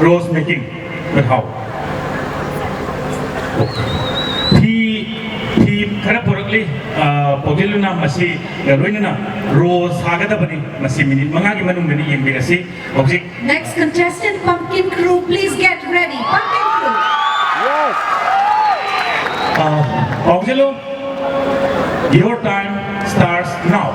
rose making เป็นเฮาที่คณะโปรดลีโปรดลุนะมาสิแล้วด้วยนะโรสฮากาตาบันนี่มาสิมินิมังงากิมันนุ่มนี่ยังเบกสิโอเค Next contestant, Pumpkin Crew, please get ready. Pumpkin Crew. Yes. Auxilo, your time starts now.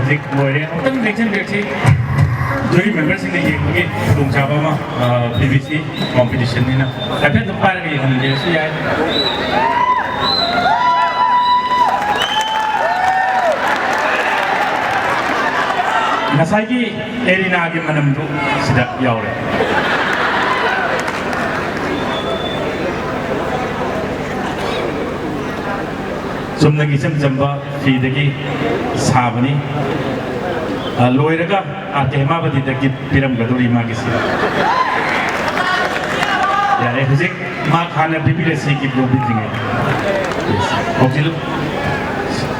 Music boy deh, orang election berarti jadi member sih nih, mungkin dong siapa mah PVC competition ini na, tapi tempat lagi yang jadi sih ya. Nasagi Erina lagi menentu sudah jauh deh. Sumnagi jamba fidagi sabani loiraga atema badi dagi piram gaduri magisi ya hujik ma khana bibile si ki blobi dingai yes okay